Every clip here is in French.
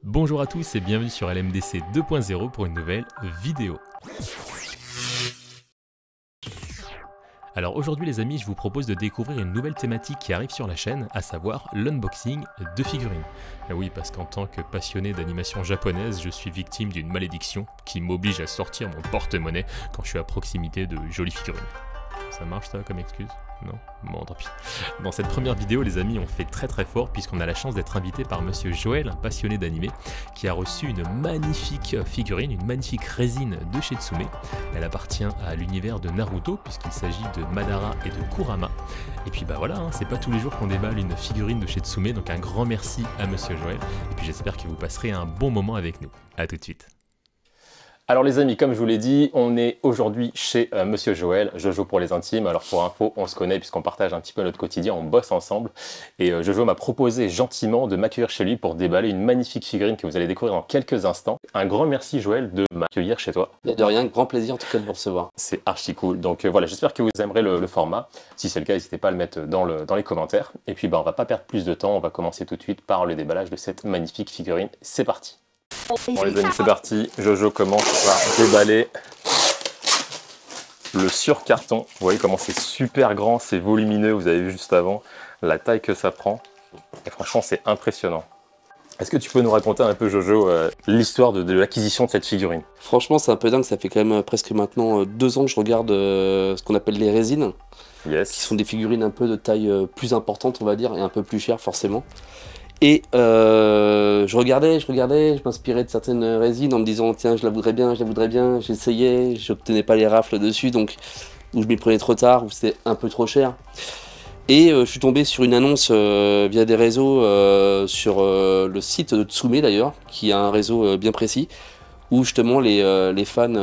Bonjour à tous et bienvenue sur LMDC 2.0 pour une nouvelle vidéo. Alors aujourd'hui les amis, je vous propose de découvrir une nouvelle thématique qui arrive sur la chaîne, à savoir l'unboxing de figurines. Et oui, parce qu'en tant que passionné d'animation japonaise, je suis victime d'une malédiction qui m'oblige à sortir mon porte-monnaie quand je suis à proximité de jolies figurines. Ça marche ça comme excuse? Non? Bon, tant pis. Dans cette première vidéo, les amis, on fait très fort puisqu'on a la chance d'être invité par Monsieur Joël, un passionné d'animé, qui a reçu une magnifique figurine, une magnifique résine de chez Tsume. Elle appartient à l'univers de Naruto puisqu'il s'agit de Madara et de Kurama. Et puis bah voilà, hein, c'est pas tous les jours qu'on déballe une figurine de chez Tsume, donc un grand merci à Monsieur Joël. Et puis j'espère que vous passerez un bon moment avec nous. A tout de suite. Alors les amis, comme je vous l'ai dit, on est aujourd'hui chez Monsieur Joël, Jojo pour les intimes. Alors pour info, on se connaît puisqu'on partage un petit peu notre quotidien, on bosse ensemble. Et Jojo m'a proposé gentiment de m'accueillir chez lui pour déballer une magnifique figurine que vous allez découvrir dans quelques instants. Un grand merci Joël de m'accueillir chez toi. De rien, grand plaisir en tout cas de vous recevoir. C'est archi cool. Donc voilà, j'espère que vous aimerez le format. Si c'est le cas, n'hésitez pas à le mettre dans les commentaires. Et puis on va pas perdre plus de temps, on va commencer tout de suite par le déballage de cette magnifique figurine. C'est parti. Bon les amis, c'est parti, Jojo commence par déballer le sur-carton. Vous voyez comment c'est super grand, c'est volumineux, vous avez vu juste avant la taille que ça prend. Et franchement, c'est impressionnant. Est-ce que tu peux nous raconter un peu, Jojo, l'histoire de l'acquisition de cette figurine? Franchement, c'est un peu dingue, ça fait quand même presque maintenant 2 ans que je regarde ce qu'on appelle les résines. Yes. Qui sont des figurines un peu de taille plus importante, on va dire, et un peu plus chères forcément. Et je regardais, je m'inspirais de certaines résines en me disant tiens, je la voudrais bien, j'essayais, j'obtenais pas les rafles dessus, donc ou je m'y prenais trop tard, ou c'était un peu trop cher. Et je suis tombé sur une annonce via des réseaux sur le site de Tsume d'ailleurs, qui a un réseau bien précis, où justement les fans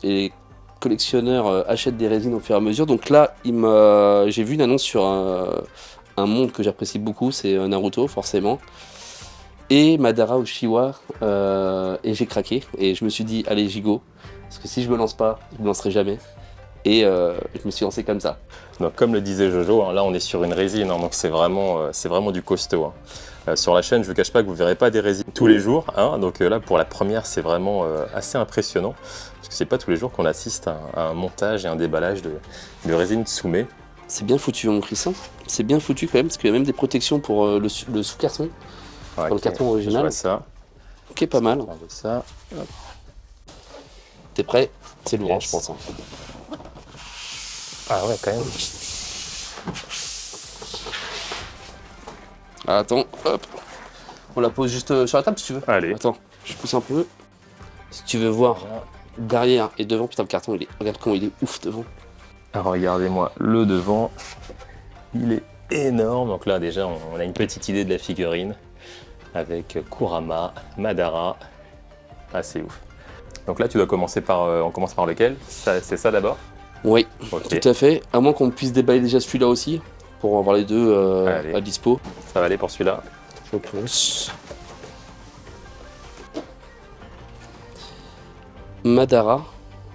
et les collectionneurs achètent des résines au fur et à mesure. Donc là, j'ai vu une annonce sur un monde que j'apprécie beaucoup, c'est Naruto forcément, et Madara Uchiwa, et j'ai craqué, et je me suis dit allez gigot, parce que si je me lance pas, je me lancerai jamais, et je me suis lancé comme ça. Donc comme le disait Jojo, hein, là on est sur une résine, hein, donc c'est vraiment du costaud. Hein. Sur la chaîne, je ne vous cache pas que vous ne verrez pas des résines tous les jours, hein, donc là pour la première c'est vraiment assez impressionnant, parce que c'est pas tous les jours qu'on assiste à un montage et un déballage de résine Tsume. C'est bien foutu en Chris, hein. C'est bien foutu quand même, parce qu'il y a même des protections pour le sous-carton, Ouais, dans le carton original. Je vois ça. Ok, pas mal. Ça. T'es prêt? C'est lourd, Yes. je pense. Hein. Ah ouais, quand même. Ah, attends, hop. On la pose juste sur la table si tu veux. Allez. Attends, je pousse un peu. Si tu veux voir derrière et devant, putain le carton, regarde comment il est ouf devant. Alors regardez-moi le devant, il est énorme. Donc là déjà on a une petite idée de la figurine avec Kurama, Madara. Ah c'est ouf. Donc là tu dois commencer par, on commence par lequel? C'est ça d'abord? Oui, Okay. tout à fait. À moins qu'on puisse déballer déjà celui-là aussi, pour avoir les deux à dispo. Ça va aller pour celui-là? Je pense. Madara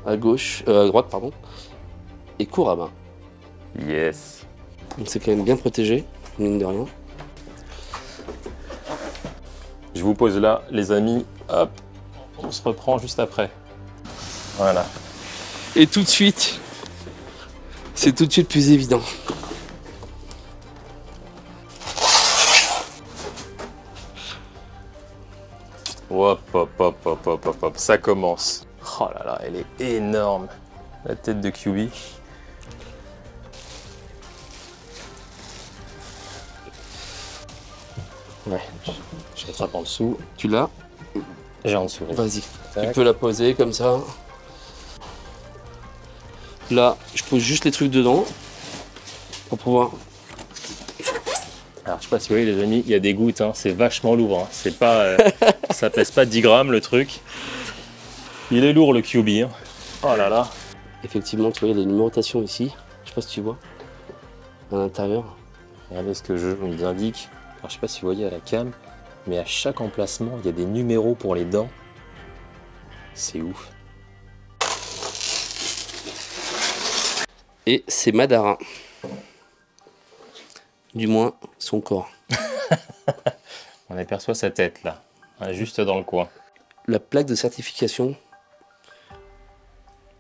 à gauche, à droite pardon, et Kurama. Yes. Donc c'est quand même bien protégé, mine de rien. Je vous pose là les amis, hop, on se reprend juste après. Voilà. Et tout de suite, c'est tout de suite plus évident. Hop, hop, hop, hop, hop, hop, hop, ça commence. Oh là là, elle est énorme. La tête de Kyuubi. Ouais. Je l'attrape en dessous. Tu l'as? J'ai en dessous. Vas-y. Tu peux la poser comme ça. Là, je pose juste les trucs dedans pour pouvoir. Alors je sais pas si vous voyez les amis, il y a des gouttes, hein. C'est vachement lourd. Hein. C'est pas, ça pèse pas 10 grammes le truc. Il est lourd le Kyuubi. Hein. Oh là là. Effectivement, tu vois, il y a des numérotations ici. Je sais pas si tu vois. À l'intérieur. Regardez ce que je nous indique. Alors je sais pas si vous voyez à la cam, mais à chaque emplacement, il y a des numéros pour les dents. C'est ouf. Et c'est Madara. Du moins, son corps. On aperçoit sa tête là. juste dans le coin. La plaque de certification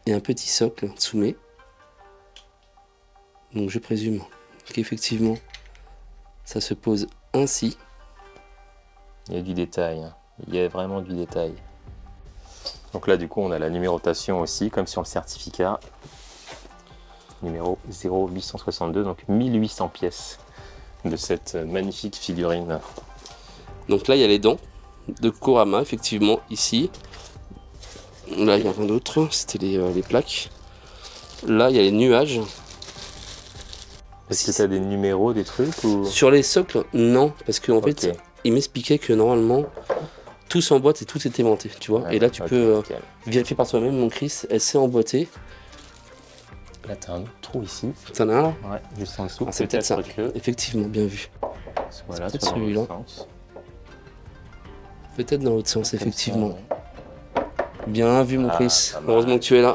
et un petit socle Tsume. Donc je présume qu'effectivement ça se pose ainsi. Il y a du détail, hein. Il y a vraiment du détail. Donc là du coup on a la numérotation aussi, comme sur le certificat. Numéro 0862, donc 1800 pièces de cette magnifique figurine. Donc là il y a les dents de Kurama, effectivement, ici. Là il n'y a rien d'autre, c'était les plaques. Là il y a les nuages. Est-ce que tu as des numéros, des trucs ou... Sur les socles, non, parce qu'en Ok. fait, il m'expliquait que normalement, tout s'emboîte et tout est aimanté, tu vois. Ouais, et là, tu ok, peux nickel. vérifier par toi-même, mon Chris, elle s'est emboîtée. Là, tu as un autre trou ici. T'en as un là? Ouais, juste en dessous. Ah, c'est peut-être ça. que Effectivement, bien vu. voilà, C'est peut-être soit dans celui-là. l'autre sens. Peut-être dans l'autre sens, Comme ça, effectivement. ouais. Bien vu, mon Ah, Chris. pas mal. Heureusement que tu es là.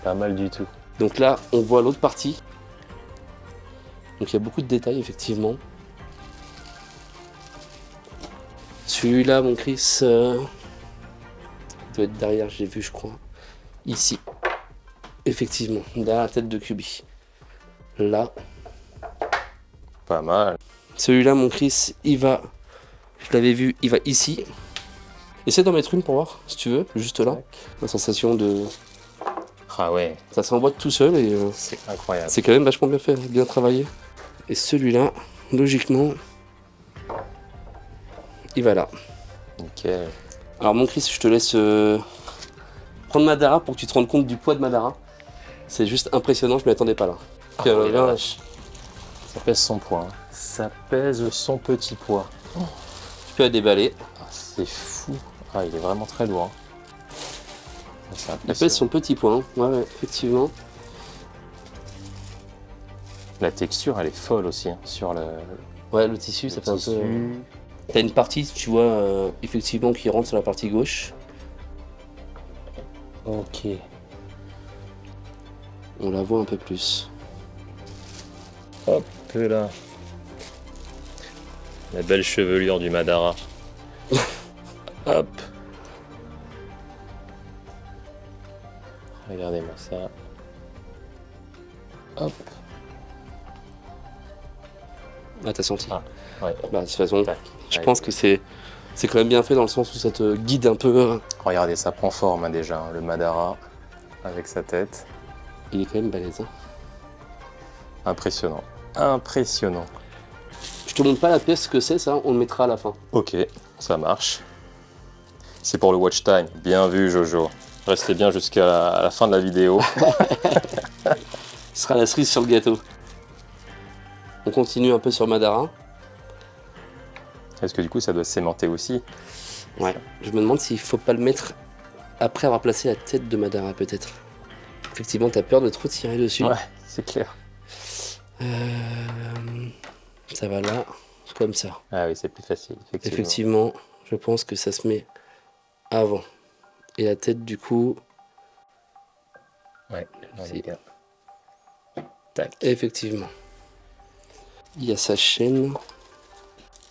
Pas mal du tout. Donc là, on voit l'autre partie. Donc il y a beaucoup de détails, effectivement. Celui-là, mon Chris, il doit être derrière, j'ai vu, je crois. Ici. Effectivement, derrière la tête de Kubi. Là. Pas mal. Celui-là, mon Chris, il va... Je l'avais vu, il va ici. Essaie d'en mettre une pour voir, si tu veux, juste là. La sensation de... Ah ouais, Ça s'emboîte tout seul et c'est incroyable. c'est quand même vachement bien fait, bien travaillé. Et celui-là, logiquement, il va là. Nickel. Alors mon Chris, je te laisse prendre Madara pour que tu te rendes compte du poids de Madara. C'est juste impressionnant, je m'y attendais pas là. Ah oui, la vache. Ça pèse son poids. Hein. Ça pèse son petit poids. Tu peux la déballer. Ah, c'est fou. Ah, il est vraiment très lourd. Hein. C'est Il impressionnant. pèse son petit poids. Hein. Ouais, effectivement. La texture, elle est folle aussi hein, sur le Ouais, le tissu, ça fait un peu... tissu. T'as une partie, tu vois, effectivement, qui rentre sur la partie gauche. Ok. On la voit un peu plus. Hop là. La belle chevelure du Madara. Hop. Regardez-moi ça. Hop. Ah, t'as senti. Ah, ouais. Bah, de toute façon, Tac. je Ouais. pense que c'est quand même bien fait dans le sens où ça te guide un peu. Regardez, ça prend forme hein, déjà, hein, le Madara avec sa tête. Il est quand même balèze. Hein. Impressionnant. Impressionnant. Je te montre pas la pièce ce que c'est, ça, on le mettra à la fin. Ok, ça marche. C'est pour le watch time. Bien vu, Jojo. Restez bien jusqu'à la fin de la vidéo. Ce sera la cerise sur le gâteau. On continue un peu sur Madara. Est-ce que du coup, ça doit s'aimanter aussi? Ouais. Je me demande s'il faut pas le mettre après avoir placé la tête de Madara, peut-être. Effectivement, t'as peur de trop tirer dessus. Ouais, c'est clair. Ça va là, comme ça. Ah oui, c'est plus facile, effectivement. Effectivement, je pense que ça se met avant. Et la tête, du coup, Ouais, on Si. est bien. Tac. effectivement. Il y a sa chaîne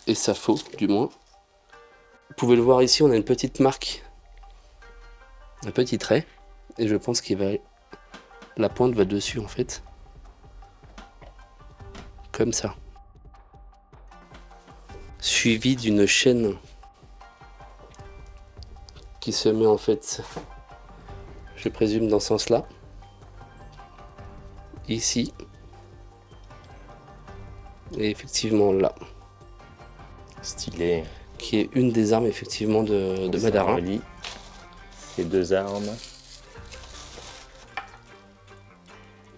et sa faux, du moins. Vous pouvez le voir ici, on a une petite marque, un petit trait, et je pense qu'il va, la pointe va dessus en fait, comme ça, suivi d'une chaîne qui se met en fait, je présume dans ce sens-là, ici, et effectivement là. Stylé. Qui est une des armes effectivement de Madara. relie les deux armes.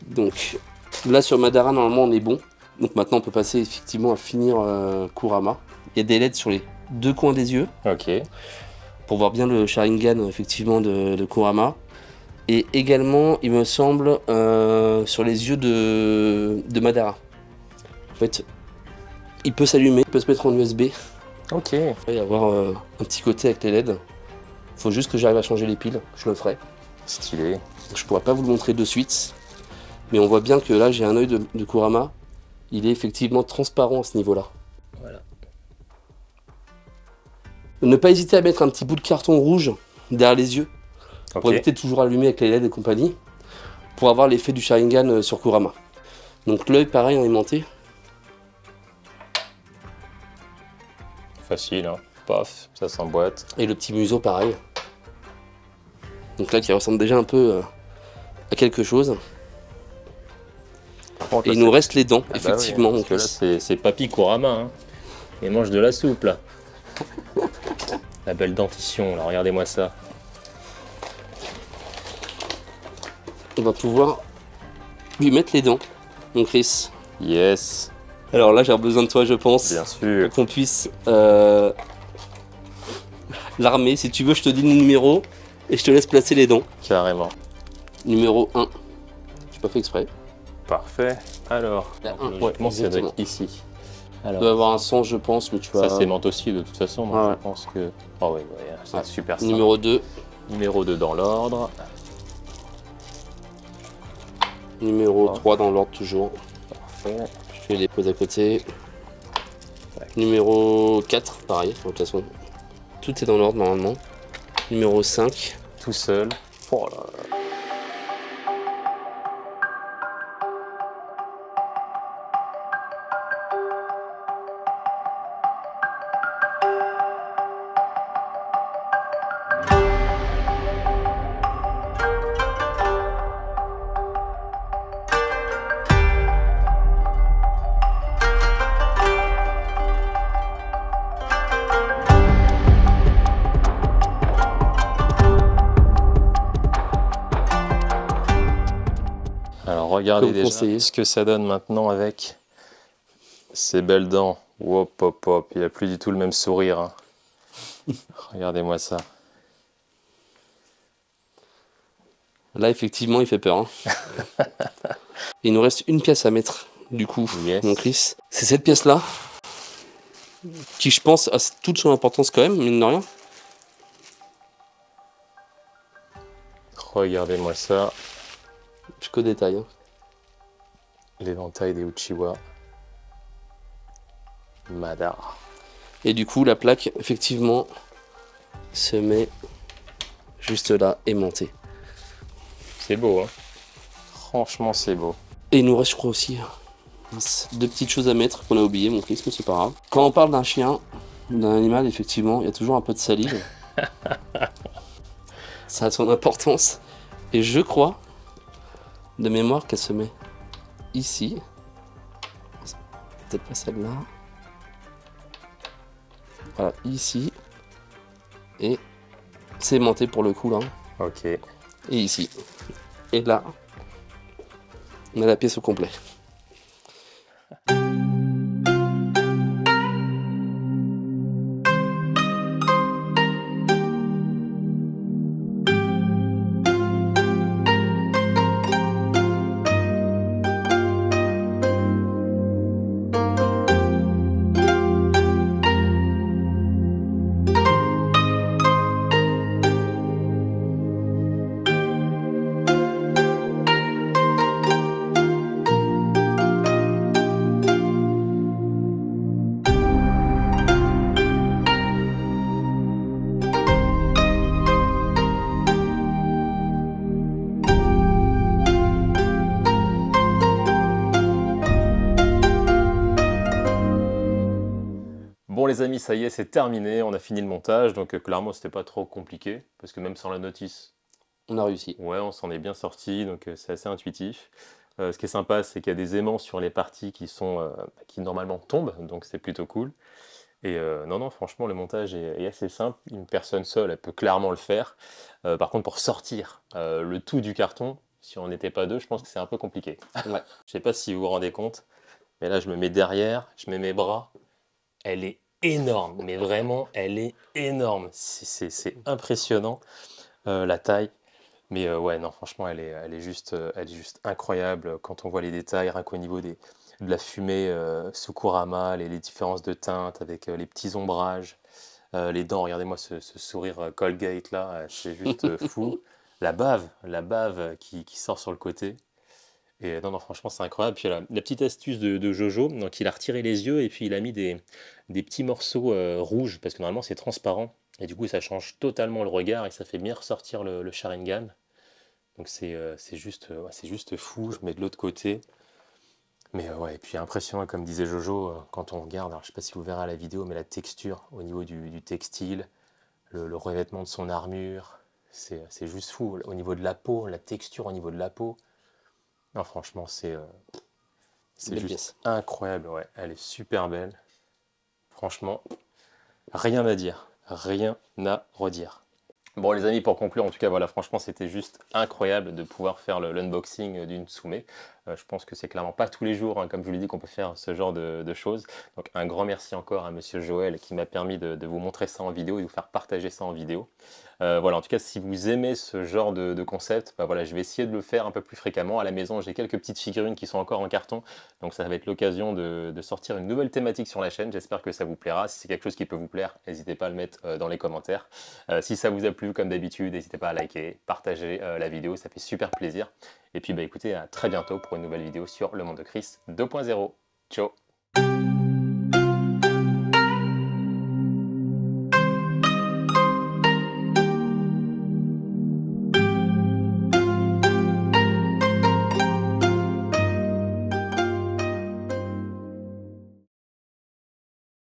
Donc là sur Madara normalement on est bon. Donc maintenant on peut passer effectivement à finir Kurama. Il y a des LED sur les deux coins des yeux Ok. pour voir bien le Sharingan effectivement de Kurama. Et également il me semble sur les yeux de Madara. En fait il peut s'allumer, il peut se mettre en USB. Ok. Il va y avoir un petit côté avec les LED. Faut juste que j'arrive à changer les piles, je le ferai. Stylé. Je pourrais pas vous le montrer de suite, mais on voit bien que là j'ai un œil de Kurama. Il est effectivement transparent à ce niveau-là. Voilà. Ne pas hésiter à mettre un petit bout de carton rouge derrière les yeux, pour Ok. éviter de toujours allumer avec les LED et compagnie, pour avoir l'effet du Sharingan sur Kurama. Donc l'œil pareil en aimanté. Facile, hein. Paf, ça s'emboîte. Et le petit museau pareil. Donc là qui ressemble déjà un peu à quelque chose. Par contre, Et là, il nous c'est- reste les dents, Ah bah oui, effectivement. parce donc, que là, c'est Papy Kurama, hein. Il mange de la soupe, là. La belle dentition, là, regardez-moi ça. on va pouvoir lui mettre les dents. Donc Chris. Yes, Alors là j'ai besoin de toi je pense. bien sûr. Pour qu'on puisse l'armer. Si tu veux je te dis le numéro et je te laisse placer les dents. Carrément. Numéro 1. J'ai pas fait exprès. Parfait. Alors, La donc, un, logiquement, ouais, ça doit exactement. être ici. Ça Alors, doit avoir un sens je pense mais tu ça vas... s'aimante aussi de toute façon, donc Ouais, ouais. je pense que... Oh oui, ouais, c'est Ouais. super simple. Numéro 2. Numéro 2 dans l'ordre. Numéro Oh. 3 dans l'ordre toujours. Parfait. Je vais les poser à côté. Numéro 4, pareil, de toute façon. Tout est dans l'ordre normalement. Numéro 5. Tout seul. Oh là là. Alors regardez Comme déjà conseillé. ce que ça donne maintenant avec ces belles dents. Hop hop hop, il a plus du tout le même sourire, hein. Regardez-moi ça. Là effectivement il fait peur. Hein. Il nous reste une pièce à mettre du coup, Yes. mon Chris. C'est cette pièce là. Qui je pense a toute son importance quand même, mine de rien. Regardez-moi ça. Jusqu'au détail. Hein. L'éventail des Uchiwa. Madara. Et du coup la plaque effectivement se met juste là aimantée. C'est beau, hein. Franchement, c'est beau. Et il nous reste je crois aussi deux petites choses à mettre qu'on a oublié mon Chris, mais c'est pas grave. Quand on parle d'un chien, d'un animal effectivement, il y a toujours un peu de salive. Ça a son importance. Et je crois, de mémoire, qu'elle se met ici. Peut-être pas celle-là. Voilà, ici. Et c'est aimanté pour le coup là. Ok. Et ici. Et là, on a la pièce au complet. Bon les amis, ça y est, c'est terminé, on a fini le montage, donc clairement c'était pas trop compliqué, parce que même sans la notice, On a réussi. ouais, on s'en est bien sorti, donc c'est assez intuitif. Ce qui est sympa, c'est qu'il y a des aimants sur les parties qui sont qui normalement tombent, donc c'est plutôt cool. Et non, non, franchement, le montage est assez simple. Une personne seule, elle peut clairement le faire. Par contre, pour sortir le tout du carton, si on n'était pas deux, je pense que c'est un peu compliqué. Ouais. Je sais pas si vous vous rendez compte, mais là, je me mets derrière, je mets mes bras. Elle est énorme, mais vraiment, elle est énorme. C'est impressionnant, la taille. Mais ouais, non, franchement, elle est juste incroyable quand on voit les détails, rien qu'au niveau de la fumée sous Kurama, les différences de teinte avec les petits ombrages, les dents. Regardez-moi ce sourire Colgate là, c'est juste fou. La bave qui sort sur le côté. Et non, non, franchement, c'est incroyable. Puis la petite astuce de Jojo, donc il a retiré les yeux et puis il a mis des petits morceaux rouges, parce que normalement c'est transparent. Et du coup, ça change totalement le regard et ça fait bien ressortir le Sharingan. Donc ouais, c'est juste fou. Je mets de l'autre côté. Mais ouais, et puis impressionnant, comme disait Jojo, quand on regarde, alors je sais pas si vous verrez à la vidéo, mais la texture au niveau du textile, le revêtement de son armure, c'est juste fou. Au niveau de la peau, la texture au niveau de la peau, non, franchement, c'est Belle juste pièce. incroyable. Ouais, elle est super belle. Franchement, rien à dire, rien à redire. Bon les amis, pour conclure, en tout cas voilà, franchement c'était juste incroyable de pouvoir faire l'unboxing d'une Tsume. Je pense que c'est clairement pas tous les jours, hein, comme je vous l'ai dit, qu'on peut faire ce genre de choses. Donc un grand merci encore à Monsieur Joël qui m'a permis de vous montrer ça en vidéo et de vous faire partager ça en vidéo. Voilà, en tout cas si vous aimez ce genre de concept, bah voilà, je vais essayer de le faire un peu plus fréquemment. À la maison j'ai quelques petites figurines qui sont encore en carton, donc ça va être l'occasion de sortir une nouvelle thématique sur la chaîne. J'espère que ça vous plaira. Si c'est quelque chose qui peut vous plaire, n'hésitez pas à le mettre dans les commentaires. Si ça vous a plu, comme d'habitude, n'hésitez pas à liker, partager la vidéo, ça fait super plaisir. Et puis bah écoutez, à très bientôt pour une nouvelle vidéo sur Le Monde de Chris 2.0. Ciao!